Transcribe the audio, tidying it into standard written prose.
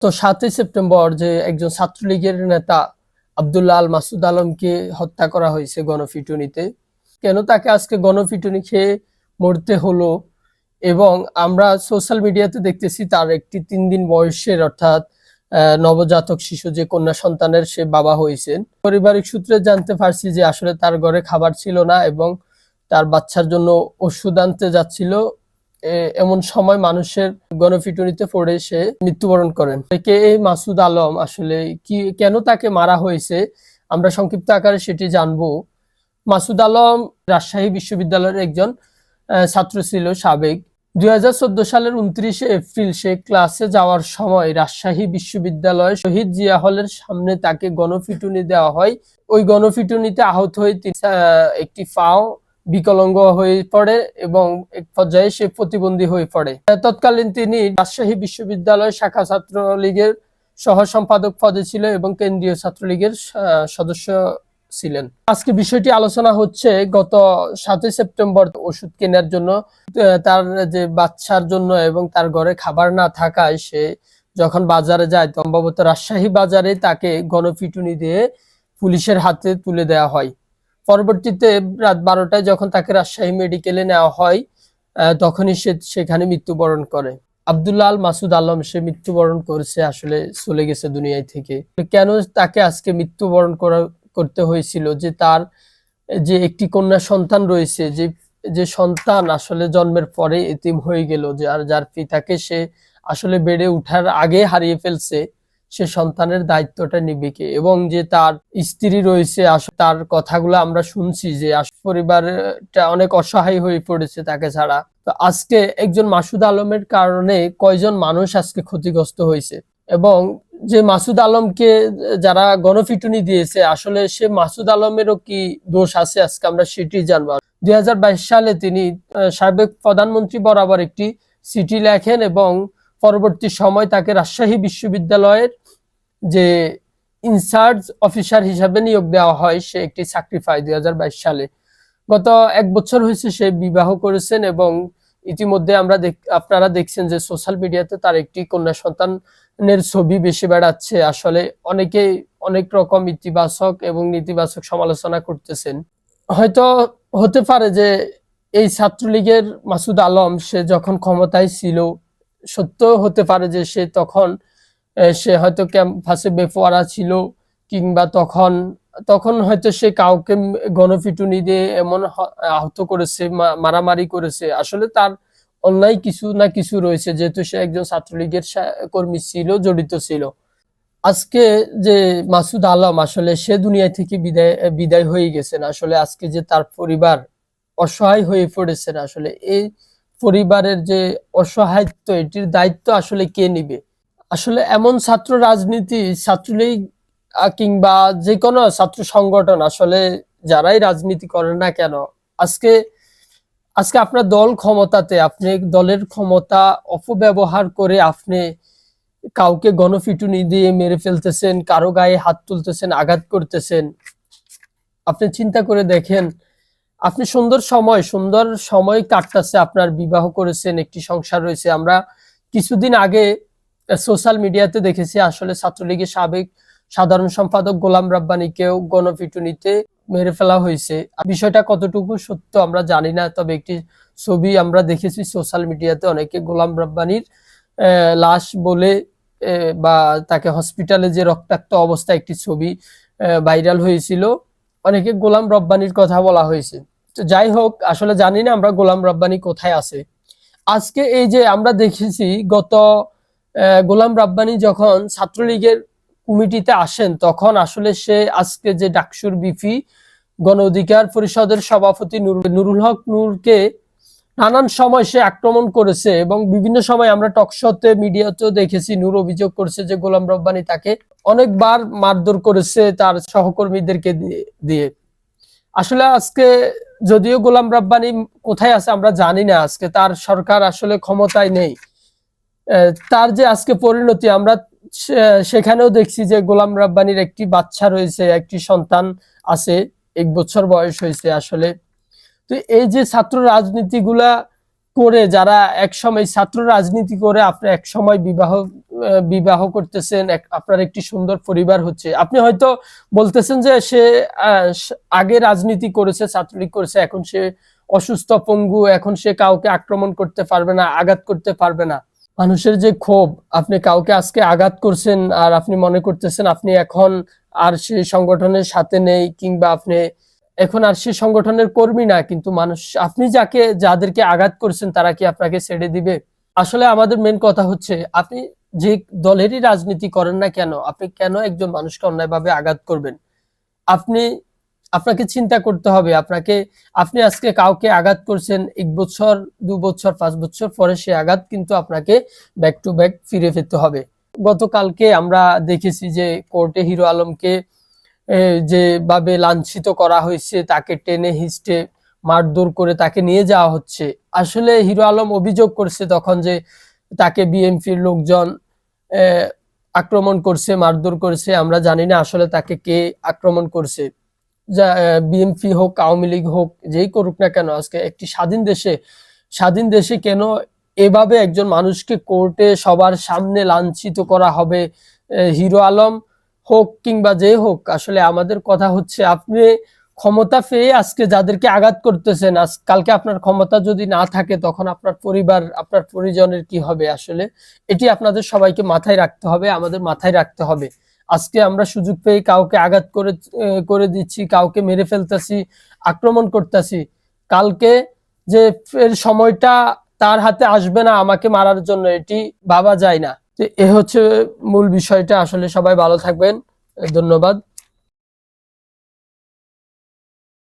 তো ৭ই সেপ্টেম্বর যে একজন ছাত্রলীগের নেতা আব্দুল্লাহ আল মাসুদ আলমকে হত্যা করা হয়েছে গণপিটুনিতে। কেন তাকে আজকে গণপিটুনি খেয়ে মরতে হলো? এবং আমরা সোশ্যাল মিডিয়াতে দেখতেছি তার একটি ৩ দিন বয়সের অর্থাৎ নবজাতক শিশু যে কন্যা সন্তানের সে বাবা হয়েছেন। পারিবারিক সূত্রে জানতে পারছি যে আসলে তার ঘরে খাবার ছিল না এবং তার বাচ্চার জন্য ওষুধ আনতে যাচ্ছিল। এমন সময় মানুষের গণপিটুনিতে পড়ে সে মৃত্যুবরণ করেন। কে এই মাসুদ আলম, আসলে কি কেন তাকে মারা হয়েছে আমরা সংক্ষিপ্ত আকারে সেটি জানবো। মাসুদ আলম রাজশাহী বিশ্ববিদ্যালয়ের একজন ছাত্র ছিল সাবেক। ২০১৪ সালের ২৯শে এপ্রিল সে ক্লাসে যাওয়ার সময় রাজশাহী বিশ্ববিদ্যালয় শহীদ জিয়া হলের সামনে তাকে গণপিটুনি দেওয়া হয়। ওই গণপিটুনিতে আহত হয়ে একটি পাও বিকলাঙ্গ হয়ে পড়ে এবং এক পর্যায়ে সে প্রতিবন্ধী হয়ে পড়ে। তৎকালীন তিনি রাজশাহী বিশ্ববিদ্যালয় শাখা ছাত্রলীগের সহ সম্পাদক পদে ছিল এবং কেন্দ্রীয় ছাত্রলীগের সদস্য ছিলেন। আজকে বিষয়টি আলোচনা হচ্ছে গত ৭ই সেপ্টেম্বর ওষুধ কেনার জন্য তার যে বাচ্চার জন্য এবং তার ঘরে খাবার না থাকায় সে যখন বাজারে যায়, সম্ভবত রাজশাহী বাজারে তাকে গণপিটুনি দিয়ে পুলিশের হাতে তুলে দেওয়া হয়। পরবর্তীতে রাত ১২টায় যখন তাকে রাজশাহী মেডিকেলে নেওয়া হয় তখনই সে সেখানে মৃত্যুবরণ করে। আব্দুল্লাহ আল মাসুদ আলম সে মৃত্যুবরণ করেছে, আসলে চলে গেছে দুনিয়া থেকে। কেন তাকে আজকে মৃত্যুবরণ করতে হয়েছিল? যে তার যে একটি কন্যা সন্তান রয়েছে, যে সন্তান আসলে জন্মের পরে এতিম হয়ে গেল, যার পিতাকে সে আসলে বেড়ে ওঠার আগে হারিয়ে ফেলছে, সে সন্তানের দায়িত্বটা নিবে কে? এবং যে তার স্ত্রী রয়েছে, তার কথাগুলো আমরা শুনছি যে পরিবারটা অনেক অসহায় হয়ে পড়েছে তাকে ছাড়া। তো আজকে একজন মাসুদ আলমের কারণে কয়জন মানুষ আজকে ক্ষতিগ্রস্ত হয়েছে, এবং যে মাসুদ আলমকে যারা গণপিটুনি দিয়েছে আসলে সে মাসুদ আলমেরও কি দোষ আছে আজকে আমরা সেটি জানবো। ২০২২ সালে তিনি সাবেক প্রধানমন্ত্রী বরাবর একটি চিঠি লেখেন এবং পরবর্তী সময় তাকে রাজশাহী বিশ্ববিদ্যালয়ের যে ইনচার্জ অফিসার হিসাবে নিয়োগ দেওয়া হয়। সে একটি চাকরি পায় ২০২২ সালে। গত ১ বছর হয়েছে সে বিবাহ করেছেন এবং ইতিমধ্যে আপনারা দেখছেন যে সোশ্যাল মিডিয়াতে তার একটি কন্যা সন্তানের ছবি বেশি বেড়াচ্ছে। আসলে অনেকেই অনেক রকম ইতিবাচক এবং নেতিবাচক সমালোচনা করতেছেন। হয়তো হতে পারে যে এই ছাত্রলীগের মাসুদ আলম সে যখন ক্ষমতায় ছিল, সত্য হতে পারে যে সে তখন সে হয়তো ক্যাম্পাসে বেপরোয়া ছিল, কিংবা তখন হয়তো সে কাউকে গণপিটুনি দিয়ে এমন আহত করেছে, মারামারি করেছে। আসলে তার অন্যায় কিছু না কিছু রয়েছে, যেহেতু সে একজন ছাত্রলীগের কর্মী ছিল, জড়িত ছিল। আজকে যে মাসুদ আলম আসলে সে দুনিয়া থেকে বিদায় হয়ে গেছেন। আসলে আজকে যে তার পরিবার অসহায় হয়ে পড়েছেন, আসলে এই পরিবারের যে অসহায়ত্ব, এটির দায়িত্ব আসলে কে নিবে? আসলে এমন ছাত্র রাজনীতি, ছাত্রলীগ কিংবা যে কোনো ছাত্র সংগঠন, আসলে যারাই রাজনীতি করেন না কেন, আজকে আজকে আপনার দল ক্ষমতাতে, আপনি দলের ক্ষমতা অপব্যবহার করে আপনি কাউকে গণপিটুনি দিয়ে মেরে ফেলতেছেন, কারো গায়ে হাত তুলতেছেন, আঘাত করতেছেন। আপনি চিন্তা করে দেখেন, আপনি সুন্দর সময় কাটতেছে, আপনার বিবাহ করেছেন, একটি সংসার রয়েছে। আমরা কিছুদিন আগে সোশ্যাল মিডিয়াতে দেখেছি আসলে ছাত্রলীগের সাবেক সাধারণ সম্পাদক গোলাম রাব্বানীকেও গণপিটুনিতে মেরে ফেলা হয়েছে। বিষয়টা কতটুকু সত্য আমরা জানি না, তবে একটি ছবি আমরা দেখেছি সোশ্যাল মিডিয়াতে, অনেকে গোলাম রাব্বানীর লাশ বলে বা তাকে হসপিটালে যে রক্তাক্ত অবস্থা একটি ছবি ভাইরাল হয়েছিল, অনেকে গোলাম রব্বানীর কথা বলা হয়েছে। তো যাই হোক, আসলে জানি না আমরা গোলাম রব্বানী কোথায় আছে। আজকে এই যে আমরা দেখেছি গত গোলাম রাব্বানী যখন ছাত্রলীগের কমিটিতে আসেন, তখন আসলে সে আজকে যে ডাকসুর বিপি গণ অধিকার পরিষদের সভাপতি নুরুল হক নূরকে নানান সময় সে আক্রমণ করেছে, এবং বিভিন্ন সময় আমরা টকশোতে মিডিয়াতেও দেখেছি নূর অভিযোগ করছে যে গোলাম রব্বানী তাকে অনেকবার মারধর করেছে তার সহকর্মীদেরকে দিয়ে। আসলে আজকে যদিও গোলাম রাব্বানী কোথায় আছে আমরা জানি না, আজকে তার সরকার আসলে ক্ষমতায় নেই। তার যে আজকে পরিণতি আমরা সেখানেও দেখছি যে গোলাম রাব্বানীর একটি বাচ্চা রয়েছে, একটি সন্তান আছে, ১ বছর বয়স হয়েছে। আসলে তো এই যে ছাত্র রাজনীতিগুলা করে যারা একসময় ছাত্র রাজনীতি করে আপনি একসময় বিবাহ করতেছেন, আপনার একটি সুন্দর পরিবার হচ্ছে, আপনি হয়তো বলতেছেন যে সে আগে রাজনীতি করেছে, ছাত্রলীগ করেছে, এখন সে অসুস্থ পঙ্গু, এখন সে কাউকে আক্রমণ করতে পারবে না, আঘাত করতে পারবে না। মানুষের যে ক্ষোভ, আপনি কাউকে আজকে আঘাত করছেন আর আপনি মনে করতেছেন আপনি এখন আর সেই সংগঠনের সাথে নেই, কিংবা আপনি এখন আর সেই সংগঠনের কর্মী না, কিন্তু মানুষ, আপনি যাদেরকে আঘাত করছেন তারা কি আপনাকে ছেড়ে দিবে? আসলে আমাদের মেন কথা হচ্ছে, আপনি যে দলেরই রাজনীতি করেন না কেন, আপনি কেন একজন মানুষকে অন্যায়ভাবে আঘাত করবেন? আপনি আপনাকে চিন্তা করতে হবে। আপনি আজকে কাউকে আঘাত করছেন, 1 বছর 2 বছর 5 বছর পরে সে আঘাত কিন্তু আপনাকে ব্যাক টু ব্যাক ফিরে পেতে হবে। গতকালকে আমরা দেখেছি যে কোর্টে হিরো আলমকে যেভাবে লাঞ্ছিত করা হয়েছে, তাকে টেনে হিঁচড়ে মারধর করে তাকে নিয়ে যাওয়া হচ্ছে। আসলে হিরো আলম অভিযোগ করছে তখন যে তাকে বিএনপির লোকজন আক্রমণ করছে, মারধর করছে। আমরা জানি না আসলে তাকে কে আক্রমণ করছে। বিএনপি হোক, আওয়ামী লীগ হোক, যেই করুক না কেন, আজকে একটি স্বাধীন দেশে কেন এভাবে একজন মানুষকে কোর্টে সবার সামনে লাঞ্ছিত করা হবে? হিরো আলম হোক কিংবা যে হোক, আসলে আমাদের কথা হচ্ছে, আপনি ক্ষমতা পেয়ে আজকে যাদেরকে আঘাত করতেছেন, কালকে আপনার ক্ষমতা যদি না থাকে তখন আপনার পরিবার, আপনার পরিজনের কি হবে? আসলে এটি আপনাদের সবাইকে মাথায় রাখতে হবে, আমাদের মাথায় রাখতে হবে। আজকে আমরা সুযোগ পেয়ে কাউকে আঘাত করে দিচ্ছি, কাউকে মেরে ফেলতেছি, আক্রমণ করতেছি। কালকে যে ফের সময়টা তার হাতে আসবে না আমাকে মারার জন্য, এটি ভাবা যায় না। এ হচ্ছে মূল বিষয়টা। আসলে সবাই ভালো থাকবেন, ধন্যবাদ।